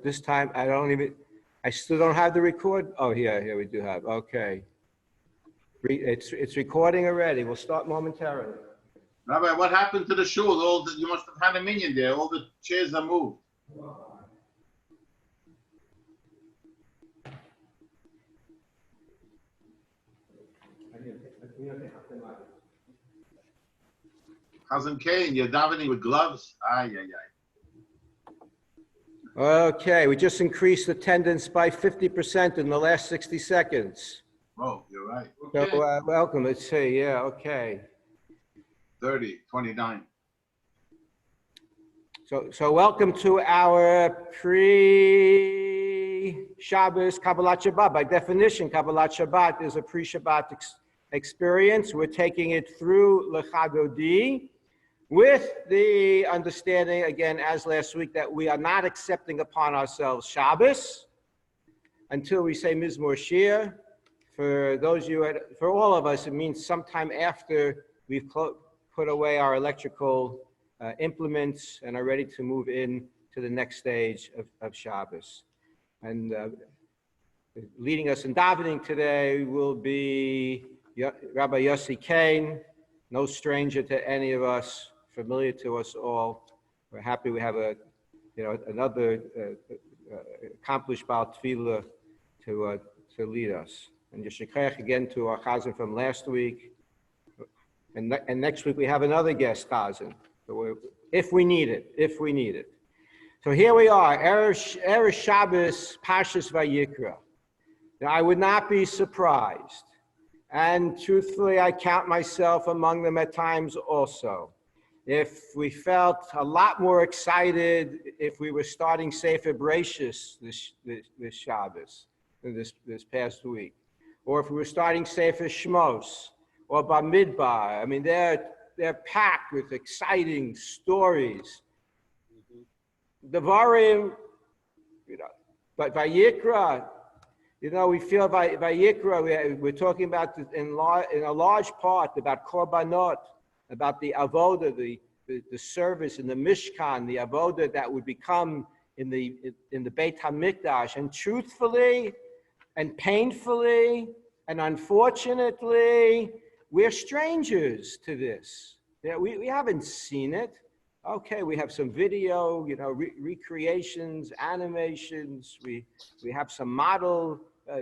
this time I still don't have the record. Oh, here we do have. Okay. It's recording already. We'll start momentarily. Rabbi, what happened to the shul? You must have had a minion there. All the chairs are moved. Cousin Kane, you're davening with gloves? Ay. Okay, we just increased attendance by 50% in the last 60 seconds. Oh, you're right. Okay. So welcome. Let's see. Yeah, okay. 30, 29. So welcome to our pre-Shabbos Kabbalat Shabbat. By definition, Kabbalat Shabbat is a pre-Shabbat experience. We're taking it through Lechadodi with the understanding, again, as last week, that we are not accepting upon ourselves Shabbos until we say Mizmor Shir. For those of you, for all of us, it means sometime after we've put away our electrical implements and are ready to move in to the next stage of Shabbos. And leading us in davening today will be Rabbi Yossi Kane, no stranger to any of us, familiar to us all. We're happy we have another accomplished Baal Tefillah to lead us. And Yeshikach again to our Chazan from last week. And next week we have another guest Chazan. So if we need it. So here we are, Erev Shabbos, Parshas Vayikra. Now I would not be surprised, and truthfully I count myself among them at times also, if we felt a lot more excited if we were starting Sefer Bereshis this Shabbos, this past week, or if we were starting Sefer Shmos or Bamidbar. I mean, they're packed with exciting stories. Devarim, but Vayikra, we feel Vayikra, we're talking about in a large part about Korbanot, about the avoda, the service in the Mishkan, the avoda that would become in the Beit HaMikdash. And truthfully and painfully and unfortunately, we're strangers to this. We haven't seen it. Okay, we have some video, recreations, animations. We have some model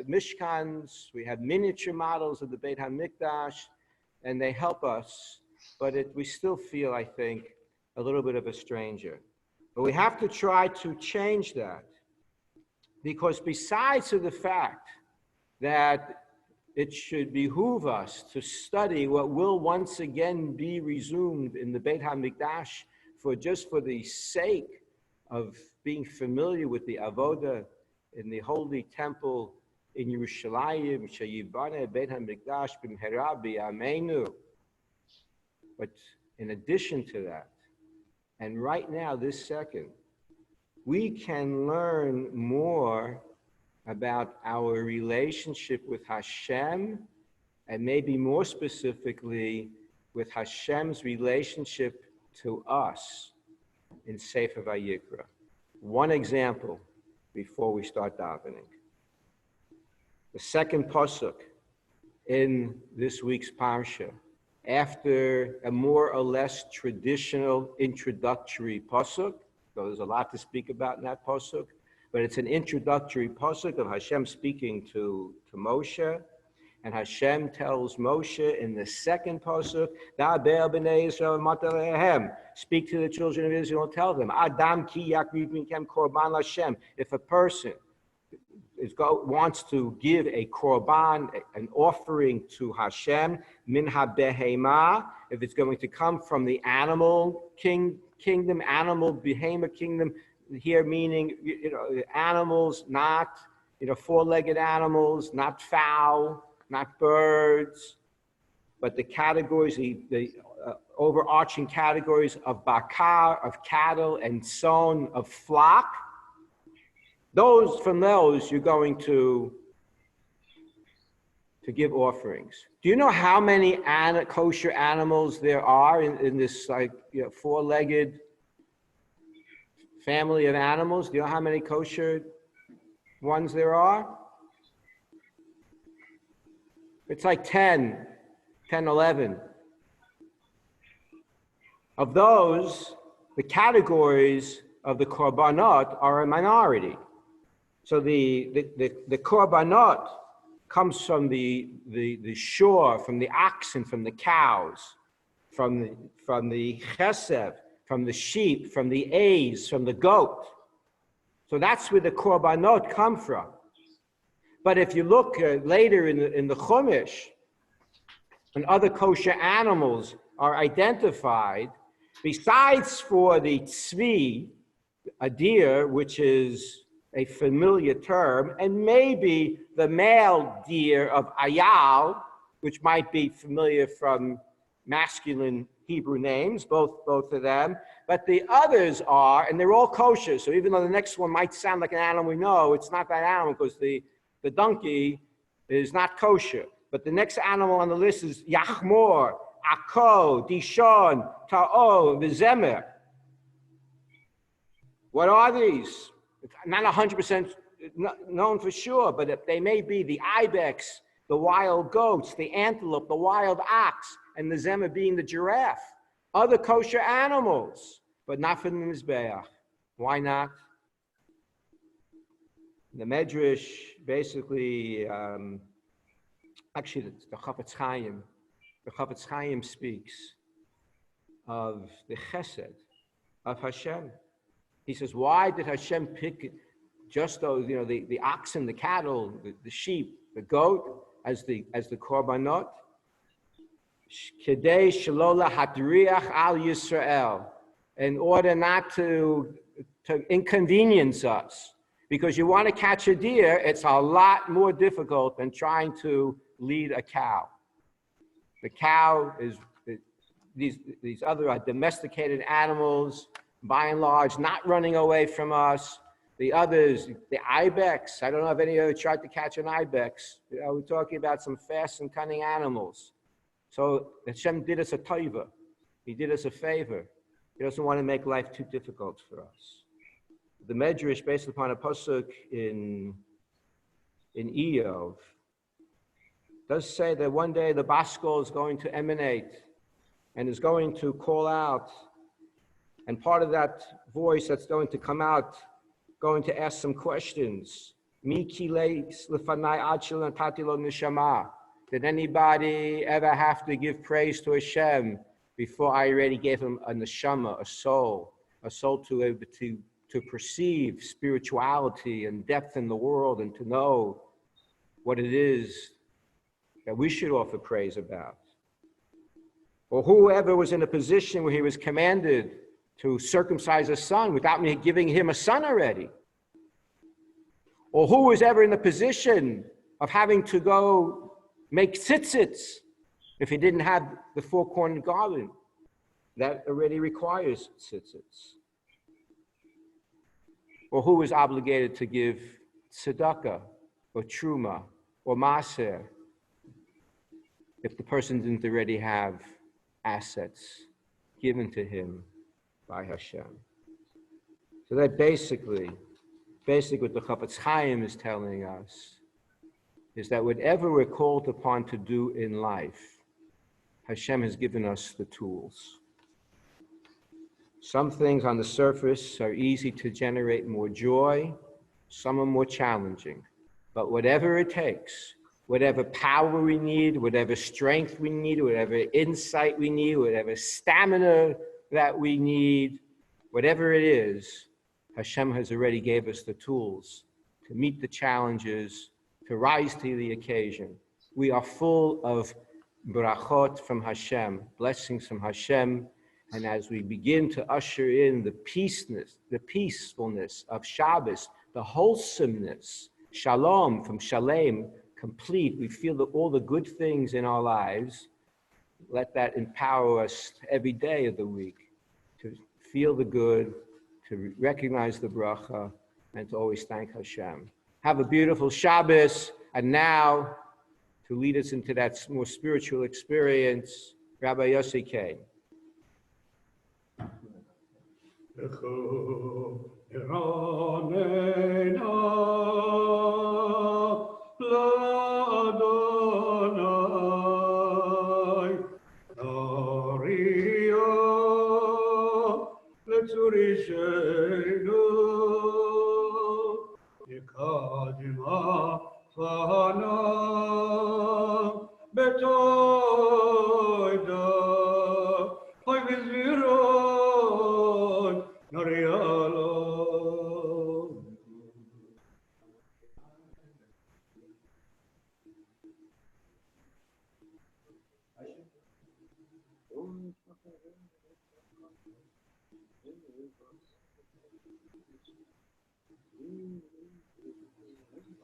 Mishkans. We have miniature models of the Beit HaMikdash, and they help us. But we still feel, I think, a little bit of a stranger. But we have to try to change that, because besides the fact that it should behoove us to study what will once again be resumed in the Beit HaMikdash just for the sake of being familiar with the avoda in the holy temple in Yerushalayim, Sheyivane Beit HaMikdash b'mhera b'yameinu. But in addition to that, and right now, this second, we can learn more about our relationship with Hashem, and maybe more specifically with Hashem's relationship to us in Sefer Vayikra. One example before we start davening. The second pasuk in this week's parsha, after a more or less traditional introductory pasuk, so there's a lot to speak about in that pasuk, but it's an introductory pasuk of Hashem speaking to Moshe, and Hashem tells Moshe in the second pasuk, "Da'ber b'nei Yisrael matalehem." Speak to the children of Israel and tell them, "Adam ki yakriv minkem korban Hashem." If a person wants to give a korban, an offering to Hashem, min ha-behema, if it's going to come from the animal kingdom, animal behema kingdom, here meaning animals, not four-legged animals, not fowl, not birds, but the categories, the overarching categories of bakar, of cattle, and son, of flock. From those you're going to give offerings. Do you know how many kosher animals there are in this four-legged family of animals. Do you know how many kosher ones there are? It's like 10, 11. Of those, the categories of the korbanot are a minority. So the korbanot comes from the shore, from the oxen, from the cows, from the chesed, from the sheep, from the ais, from the goat. So that's where the korbanot come from. But if you look later in the Chumash, when other kosher animals are identified, besides for the tzvi, a deer, which is a familiar term, and maybe the male deer of ayal, which might be familiar from masculine Hebrew names, both of them, but the others are, and they're all kosher. So even though the next one might sound like an animal we know, it's not that animal because the donkey is not kosher. But the next animal on the list is Yachmor, Ako, Dishon, Ta'o, Vizemer. What are these? It's not 100% known for sure, but they may be the ibex, the wild goats, the antelope, the wild ox, and the zemer being the giraffe. Other kosher animals, but not for the Mizbeach. Why not? The Medrash basically, actually the Chafetz Chaim, speaks of the chesed of Hashem. He says, why did Hashem pick just those, the oxen, the cattle, the sheep, the goat as the korbanot? Kedei shelo lahadriach al Yisrael, in order not to inconvenience us. Because you want to catch a deer, it's a lot more difficult than trying to lead a cow. The cow is, these other domesticated animals, by and large, not running away from us. The others, the ibex, I don't know if any of you tried to catch an ibex. We're talking about some fast and cunning animals. So Hashem did us a taiva. He did us a favor. He doesn't want to make life too difficult for us. The Medrash, based upon a pasuk in Eov, does say that one day the Baskol is going to emanate and is going to call out, and part of that voice that's going to come out, going to ask some questions. Did anybody ever have to give praise to Hashem before I already gave him a neshama, a soul to perceive spirituality and depth in the world and to know what it is that we should offer praise about? Or whoever was in a position where he was commanded to circumcise a son without me giving him a son already? Or who was ever in the position of having to go make tzitzits if he didn't have the four-cornered garland? That already requires tzitzits. Or who was obligated to give tzedakah or truma or maser if the person didn't already have assets given to him by Hashem? So that basically what the Chafetz Chaim is telling us is that whatever we're called upon to do in life, Hashem has given us the tools. Some things on the surface are easy to generate more joy, some are more challenging. But whatever it takes, whatever power we need, whatever strength we need, whatever insight we need, whatever stamina that we need, whatever it is, Hashem has already gave us the tools to meet the challenges, to rise to the occasion. We are full of brachot from Hashem, blessings from Hashem. And as we begin to usher in the peacefulness of Shabbos, the wholesomeness, shalom from shalem, complete, we feel that all the good things in our lives, let that empower us every day of the week to feel the good, to recognize the bracha, and to always thank Hashem. Have a beautiful Shabbos. And now, to lead us into that more spiritual experience, Rabbi Yossi K. Ranena l'Adonai, Naria l'Tzurishenu, Yekadima Fana Betoida, Hoy Vizviron, Narialo.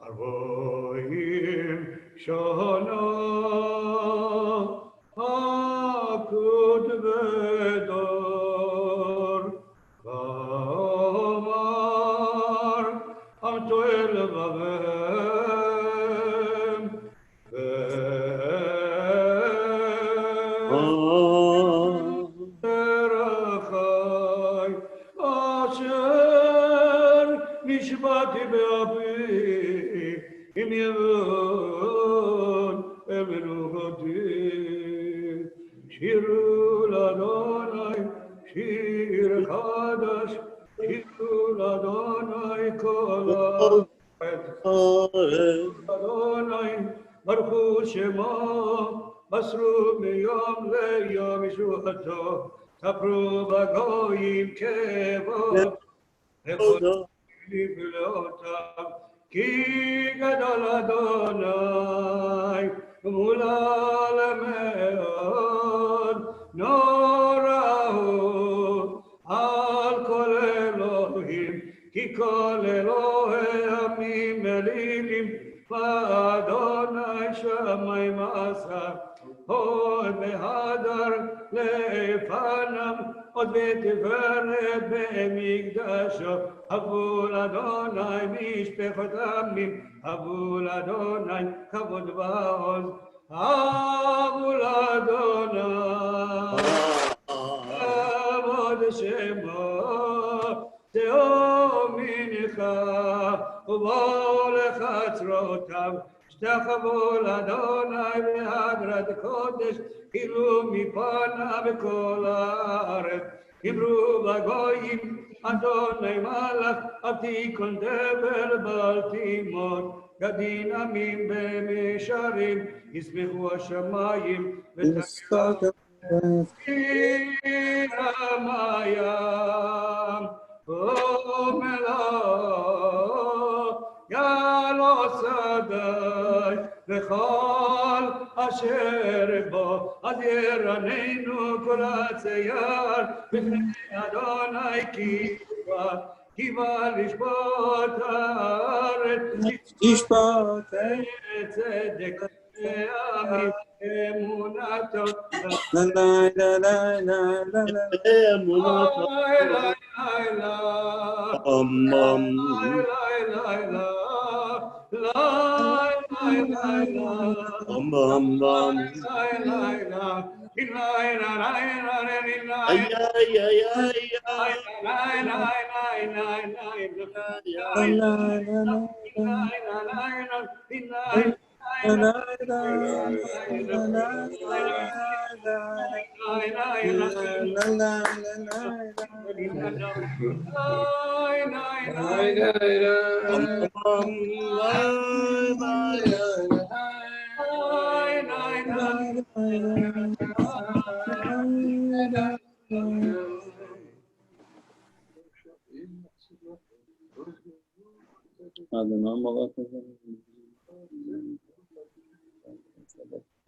Arvoim Shana Hakud Vedor Kamar Atoel Vavem Verachai Asher Nishbati Be'api Im Yevon Emenuchoti Shiru L'Adonai Shir Chadash Shiru L'Adonai Kol Adonai Baruch Hu Shema Masru Miyom Le'yom Yishuato Tapru Bagoyim Kevod Ki gadol Adonai mulal meod norahu al kol Elohim ki kol Elohei amim elilim Adonai shamayim asa hod behadar lefanam עוד בתפארת במקדשו, הבול אדוני משפחות עמים, הבול אדוני כבוד ועוז, הבול אדוני כבוד שמו, תהום מנחה ובואו לחצרותיו, שתחוו לאדוני בהדרת קודש, כאילו מפניו בכל הארץ. אמרו בגויים, אדוני מלך, אל תיכון דבר בל תימות. גדין עמים במישרים, ישמחו השמיים, ותקרא המים. ומלוך יעלו שדי, וכל אשר בו, אז ירננו כל הצייר, בפני אדוני כי בא לשפוט הארץ, ישפוט צדק ועמים אמונתו.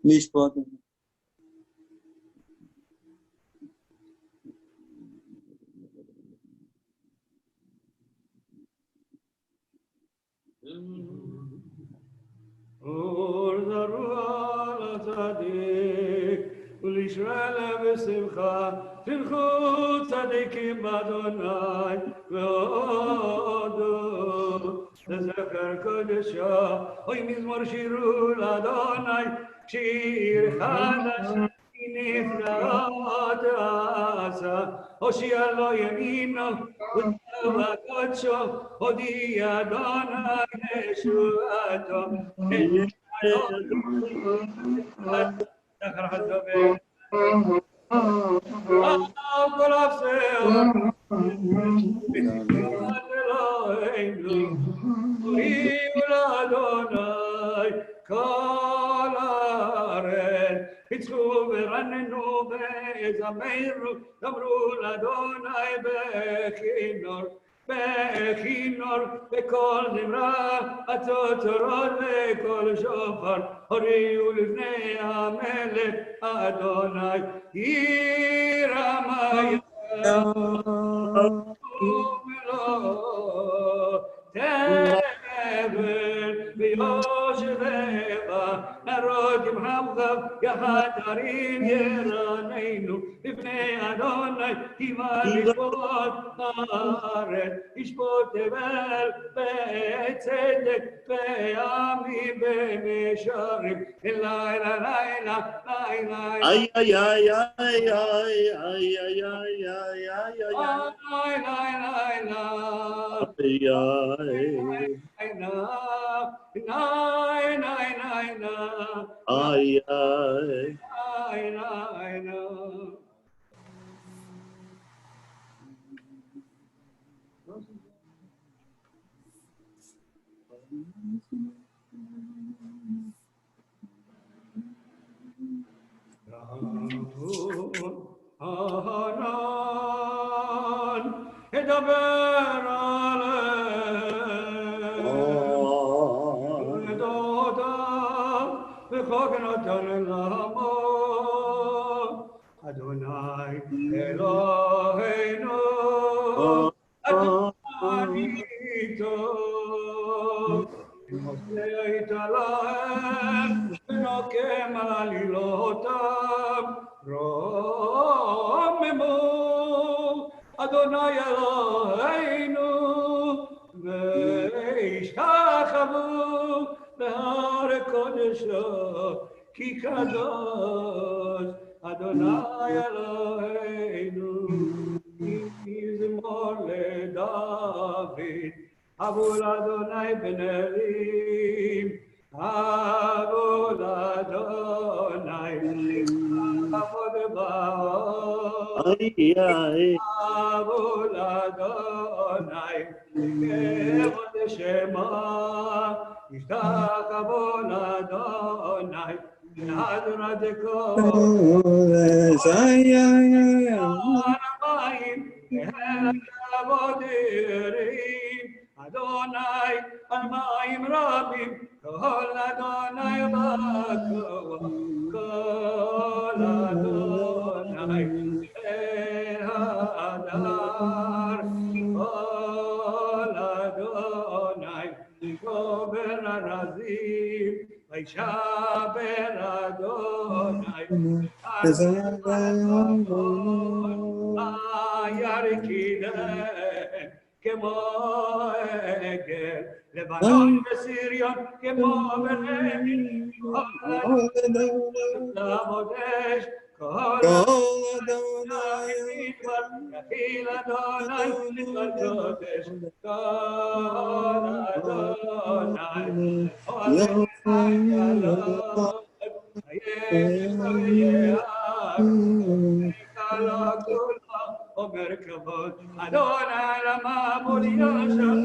נשפוט. אור זרוע לצדיק ולישראל בשמחה תלכו צדיקים באדוני והודו לזכר קודשו אוי מזמור שירו לאדוני שיר חדש נפלאות עשה הושיע לו ימינו וקודשו הודיע אדוני ישועתו. כל אפסהו בתפילת אלוהינו קראו לאדוני כל הארץ פיצחו ורננו וזמרו דברו לאדוני בכינור בכל זמרה הצוצרות וכל שופר הוריעו לפני המלך אדוני ירמיה ומלוא תבל ביושבך נרות ימחמך יחד הרים ירננו לפני אדוני הימה לשפוט הארץ ישפוט תבל בצדק בעמים במישרים לילה לילה לילה ay ay ay ay ay ay ay אהרון ידבר עליהם ודודיו וחוק נתן לעמו אדוני אלוהינו אדוני איתו היית להם ונוקם על עלילותם רוממו אדוני אלוהינו וישתחוו בהר קודשו כי קדוש אדוני אלוהינו מזמור לדוד עבור אדוני בן אלים עבור אדוני עבוד באור עבור אדוני כבוד שמה ישתח עבור אדוני עד כל המים כבוד ירים אדוני על מים רבים כל אדוני בקוע כל אדוני ההדר כל אדוני גובר הרזים וישבר אדוני ירקידן כמו עגל לבנון וסיריון כמו בלב למודש כל אדוני יחיל אדוני נתבר קודש כל אדוני אומר כבוד אדוני למעמוד יושר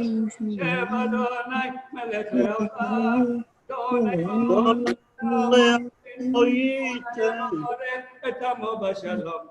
שם אדוני מלך לעולם אדוני את עמו בשלום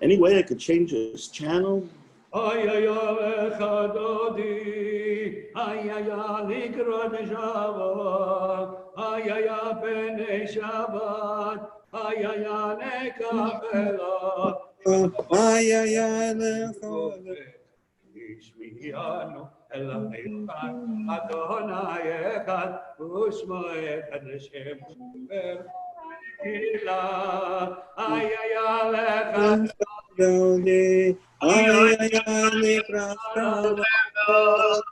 Any way I could change his channel? Ay ay ay Chadodi, ay ay ay Likrat Shabbat, ay ay ay Bnei Shabbat, ay ay ay Nekabela, ay, ay, ay, lechad. Ishmianu Elam Echad, Adonai Echad, Ushma Echad L'Shem Ber Kila, ay ay ay Echad. Dodi, ay, ay, ay, likrat Shabbat.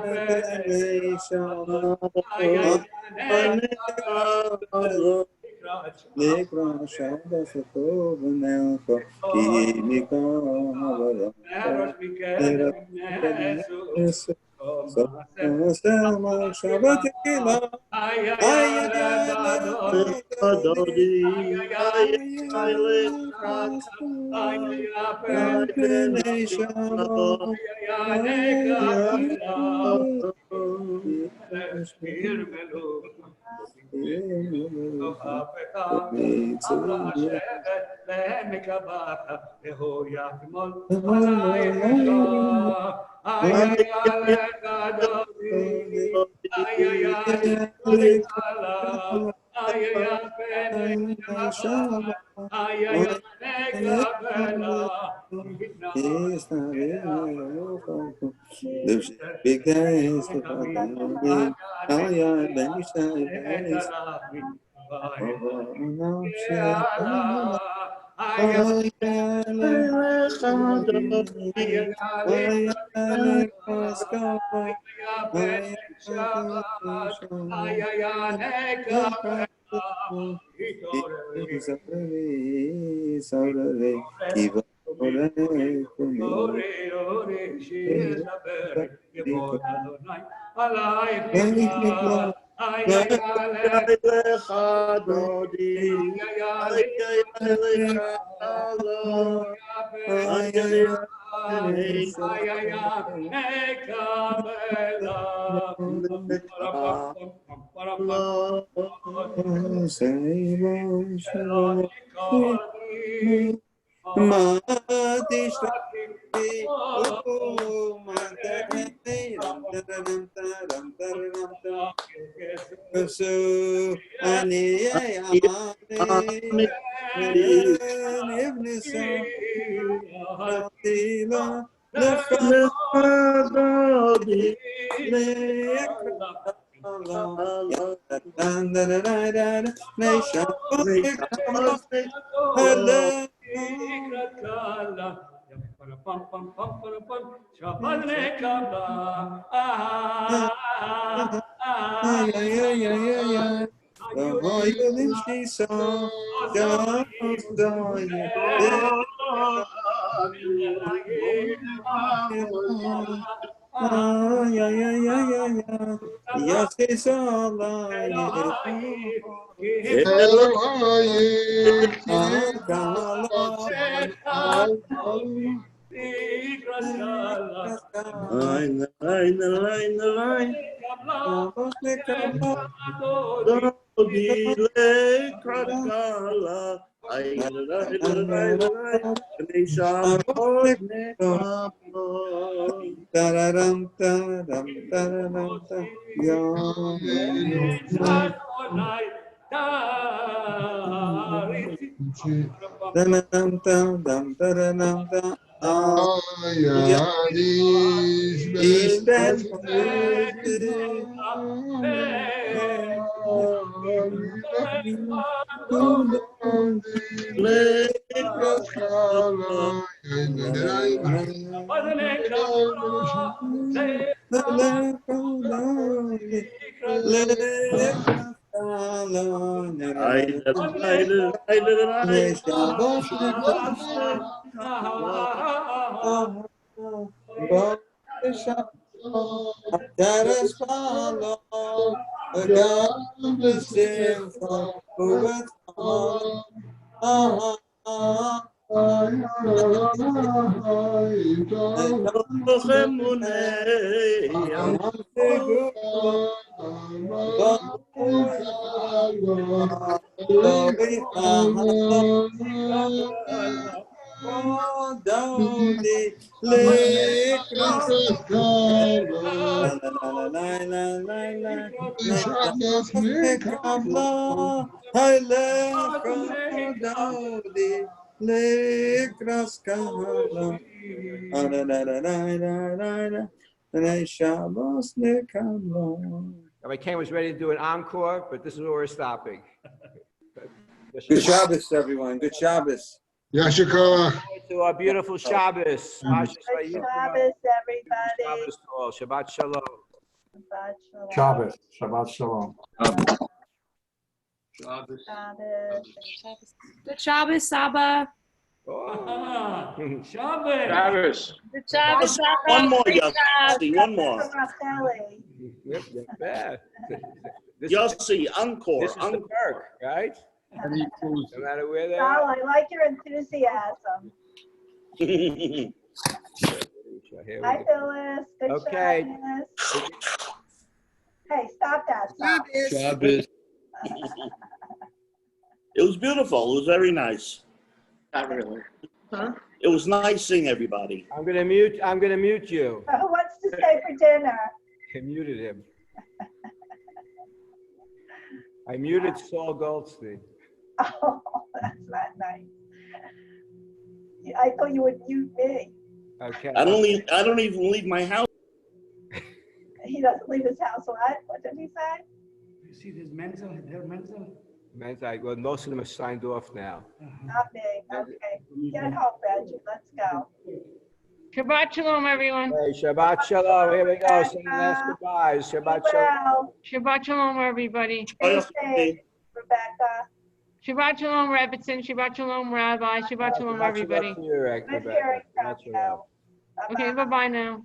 Bnei Shabbat. Likrat Shabbat shetov v'necho, ki mikol Shabbat kila, ay, ay, Adodi, ay, ay, Bnei Shabbat. Lekras Kabbalah Shabbat Kabbalah Lekras Kabbalah Shabbos Lekabbalah. Rabbi Ken was ready to do an encore, but this is where we're stopping. Good Shabbos, everyone. Good Shabbos. Yashikah. To our beautiful Shabbos. Parshas Good Vayikra. Shabbos, everybody. Shabbos to all. Shabbat Shalom. Shabbat shalom. Shabbos. Shabbat Shalom. Shabbos. Good Shabbos, Saba. Ah, Oh. Shabbos. Travis. Good Shabbos, Saba. One more, Great Yossi, one more. Racheli. Yep, not bad. This Yossi, encore, this is the encore. perk, right? No matter where they Sal, are. I like your enthusiasm. Here we Hi, go. Phyllis. Good Okay. Shabbos. Hey, stop that. Stop. Shabbos. It was beautiful. It was very nice. Not really. It was nice seeing everybody. I'm gonna mute you. Who wants to stay for dinner? I muted him. I muted Saul Goldstein. Oh, that's not nice. I thought you would mute me. Okay. I don't even leave my house. He doesn't leave his house. What did he say? You see this mental, they're mental. Well, most of them are signed off now. Not me. Okay. Get home, Reggie. Let's go. Shabbat Shalom, everyone. Hey, Shabbat Shalom. Here we go. Saying last goodbyes. Shabbat Shalom. Well, Shabbat Shalom, everybody. stay safe, Rebecca. Shabbat Shalom, Rebbitzin. Shabbat Shalom, Rabbi. Shabbat Shalom, everybody. Shabbat to you, Good Rebecca. hearing from Shabbat you. Shalom. Okay, bye-bye now.